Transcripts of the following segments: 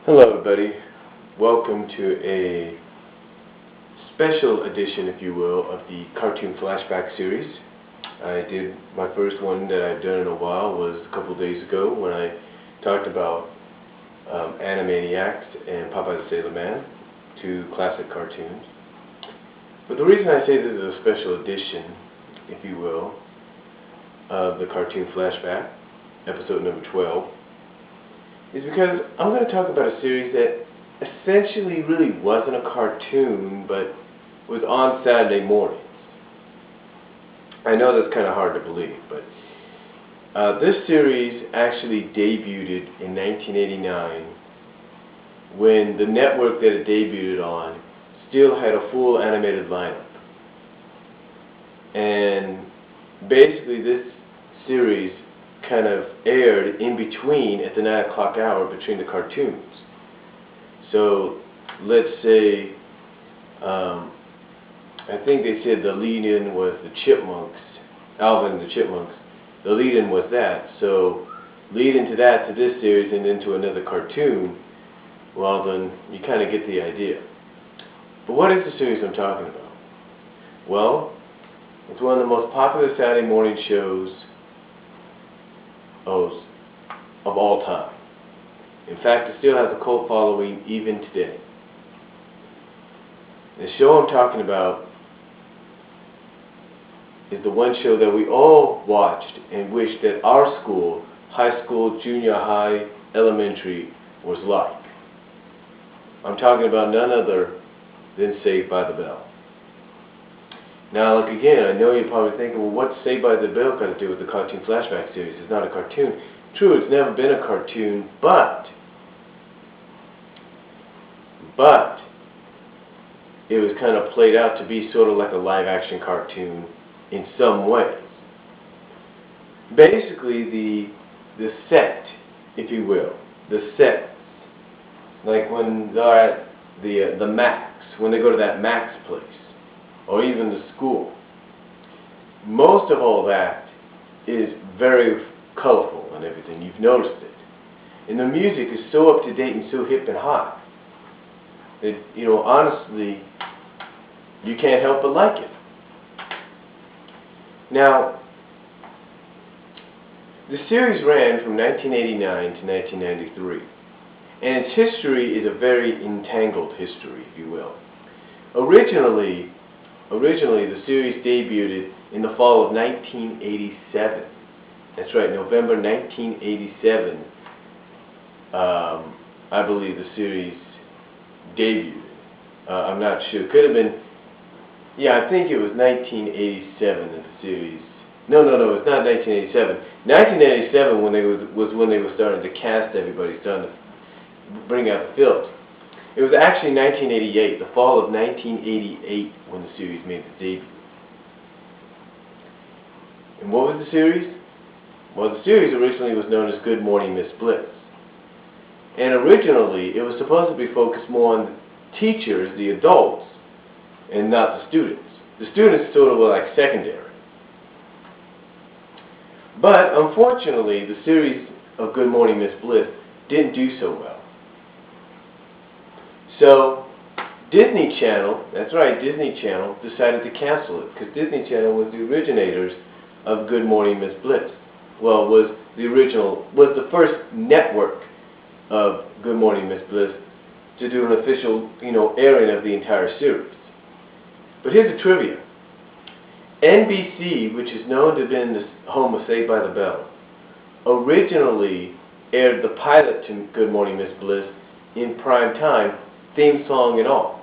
Hello everybody, welcome to a special edition, if you will, of the Cartoon Flashback series. I did my first one that I've done in a while was a couple days ago when I talked about Animaniacs and Popeye the Sailor Man, two classic cartoons. But the reason I say this is a special edition, if you will, of the Cartoon Flashback, episode number 12, is because I'm going to talk about a series that essentially really wasn't a cartoon, but was on Saturday mornings. I know that's kind of hard to believe, but this series actually debuted in 1989 when the network that it debuted on still had a full animated lineup. And basically this series kind of aired in between at the 9 o'clock hour between the cartoons. So let's say I think they said the lead-in was the Chipmunks, Alvin and the Chipmunks. The lead-in was that. So lead into that to this series and then to another cartoon, well then you kind of get the idea. But what is the series I'm talking about? Well, it's one of the most popular Saturday morning shows of all time. In fact, it still has a cult following even today. The show I'm talking about is the one show that we all watched and wished that our school, high school, junior high, elementary, was like. I'm talking about none other than Saved by the Bell. Now, look again, I know you're probably thinking, well, what's Saved by the Bell got to do with the Cartoon Flashback series? It's not a cartoon. True, it's never been a cartoon, but it was kind of played out to be sort of like a live-action cartoon in some ways. Basically, the set, if you will, the sets, like when they're at the Max, when they go to that Max place, or even the school. Most of all that is very colorful and everything. You've noticed it. And the music is so up to date and so hip and hot that, honestly, you can't help but like it. Now, the series ran from 1989 to 1993. And its history is a very entangled history, if you will. Originally, the series debuted in the fall of 1987. That's right, November 1987, I believe the series debuted. I'm not sure. Could have been, I think it was 1987 that the series. No, it's not 1987. 1987 was when they were starting to cast everybody, starting to bring out the films. It was actually 1988, the fall of 1988, when the series made its debut. And what was the series? Well, the series originally was known as Good Morning Miss Bliss. And originally, it was supposed to be focused more on the teachers, the adults, and not the students. The students sort of were like secondary. But, unfortunately, the series of Good Morning Miss Bliss didn't do so well. So, Disney Channel, that's right, Disney Channel, decided to cancel it, because Disney Channel was the originators of Good Morning Miss Bliss. Well, was the first network of Good Morning Miss Bliss to do an official, airing of the entire series. But here's the trivia. NBC, which is known to have been the home of Saved by the Bell, originally aired the pilot to Good Morning Miss Bliss in prime time, theme song and all.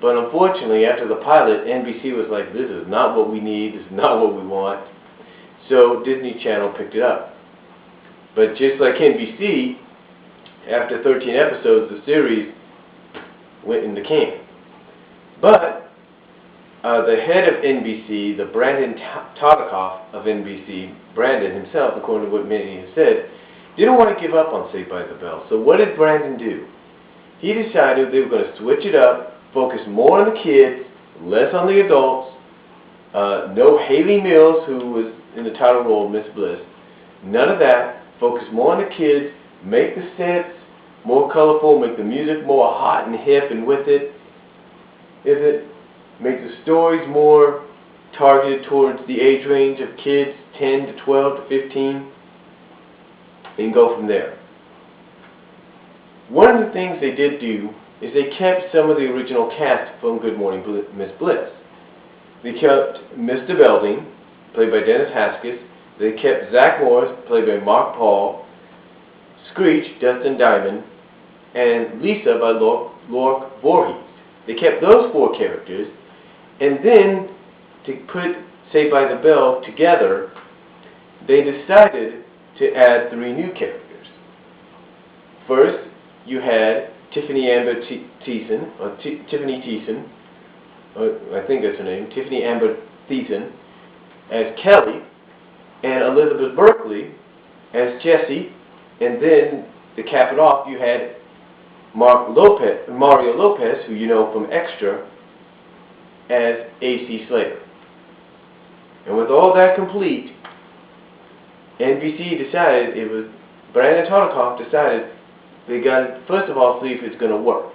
But unfortunately, after the pilot, NBC was like, this is not what we need, this is not what we want. So Disney Channel picked it up. But just like NBC, after 13 episodes, the series went in the can. But the head of NBC, the Brandon Todikoff of NBC, Brandon himself, according to what many have said, didn't want to give up on Saved by the Bell. So what did Brandon do? He decided they were going to switch it up, focus more on the kids, less on the adults. No Haley Mills, who was in the title role of Miss Bliss. None of that. Focus more on the kids, make the sets, more colorful, make the music more hot and hip, and with it, make the stories more targeted towards the age range of kids 10 to 12 to 15, and go from there. One of the things they did do is they kept some of the original cast from Good Morning Miss Bliss. They kept Mr. Belding, played by Dennis Haskins. They kept Zach Morris, played by Mark Paul, Screech, Dustin Diamond, and Lisa by Lork Voorhees. They kept those 4 characters, and then to put Saved by the Bell together, they decided to add 3 new characters. First, you had Tiffany Amber Thiessen, or Tiffany Thiessen, I think that's her name, Tiffany Amber Thiessen, as Kelly, and Elizabeth Berkley as Jessie, and then to cap it off, you had Mario Lopez, who you know from Extra, as A.C. Slater. And with all that complete, NBC decided, Brandon Tartikoff decided they got to, first of all, see if it's going to work.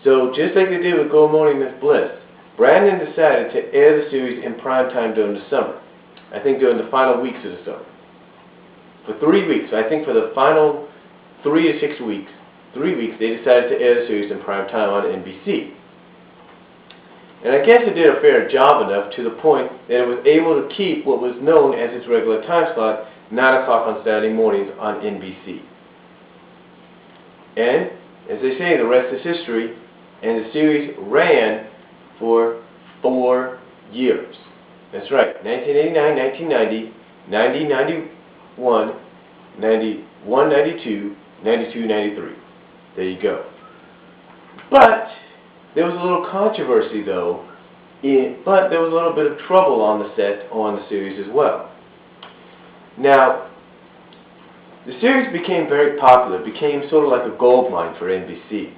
So just like they did with Good Morning Miss Bliss, Brandon decided to air the series in prime time during the summer. I think during the final weeks of the summer. For 3 weeks. I think for the final 3 or 6 weeks, 3 weeks, they decided to air the series in prime time on NBC. And I guess it did a fair job enough to the point that it was able to keep what was known as its regular time slot, 9 o'clock on Saturday mornings on NBC. And, as they say, the rest is history, and the series ran for 4 years. That's right, 1989, 1990, 90, 91, 91, 92, 92, 93. There you go. But there was a little controversy, though, but there was a little bit of trouble on the set on the series as well. Now, the series became very popular, became sort of like a gold mine for NBC,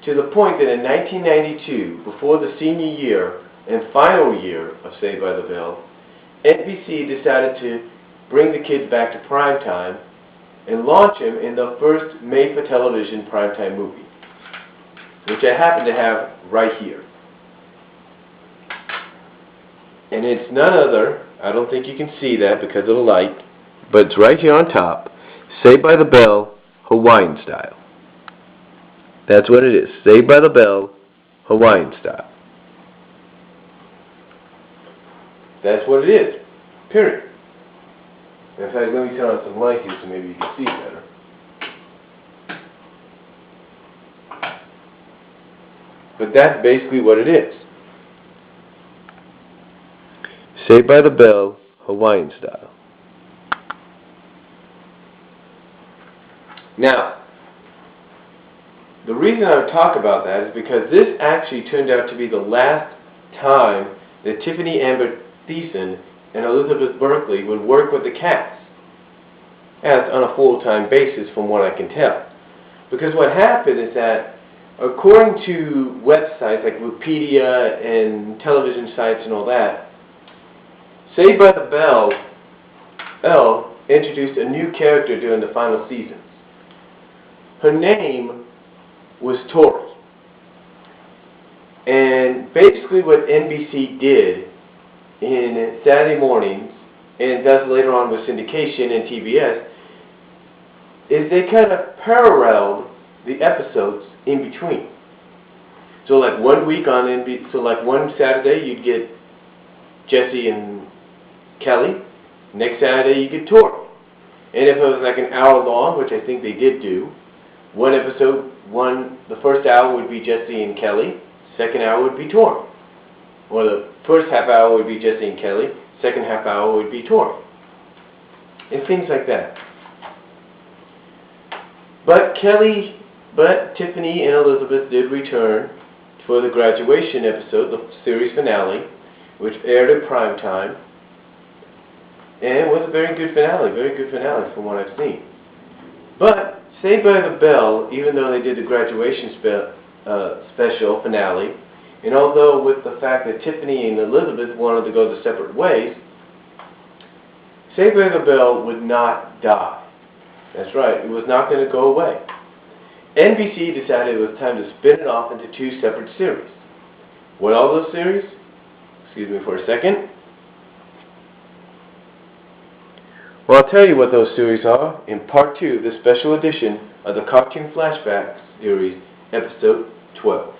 to the point that in 1992, before the senior year and final year of Saved by the Bell, NBC decided to bring the kids back to primetime and launch them in the first made-for-television primetime movie, which I happen to have right here. And it's none other, I don't think you can see that because of the light, but it's right here on top, Saved by the Bell, Hawaiian style. That's what it is, Saved by the Bell, Hawaiian style. That's what it is, period. In fact, let me turn on some light here so maybe you can see better. But that's basically what it is. Saved by the Bell, Hawaiian style. Now, the reason I would talk about that is because this actually turned out to be the last time that Tiffany Amber Thiessen and Elizabeth Berkley would work with the cast, as on a full-time basis from what I can tell. Because what happened is that, according to websites like Wikipedia and television sites and all that, Saved by the Bell introduced a new character during the final seasons. Her name was Tori. And basically what NBC did in Saturday mornings, and does later on with syndication and TBS, is they kind of paralleled the episodes in between. So like one week on NBC, so like one Saturday you'd get Jesse and Kelly, next Saturday you get Tori. And if it was like an hour long, which I think they did do, one episode, the first hour would be Jesse and Kelly, second hour would be Tori. Or the first half hour would be Jesse and Kelly, second half hour would be Tori. And things like that. But Tiffany and Elizabeth did return for the graduation episode, the series finale, which aired at prime time. And it was a very good finale from what I've seen. But Saved by the Bell, even though they did the graduation special finale, and although with the fact that Tiffany and Elizabeth wanted to go their separate ways, Saved by the Bell would not die. That's right, it was not going to go away. NBC decided it was time to spin it off into two separate series. What are those series? Excuse me for a second. Well, I'll tell you what those series are in part 2 of the special edition of the Cartoon Flashback series, episode 12.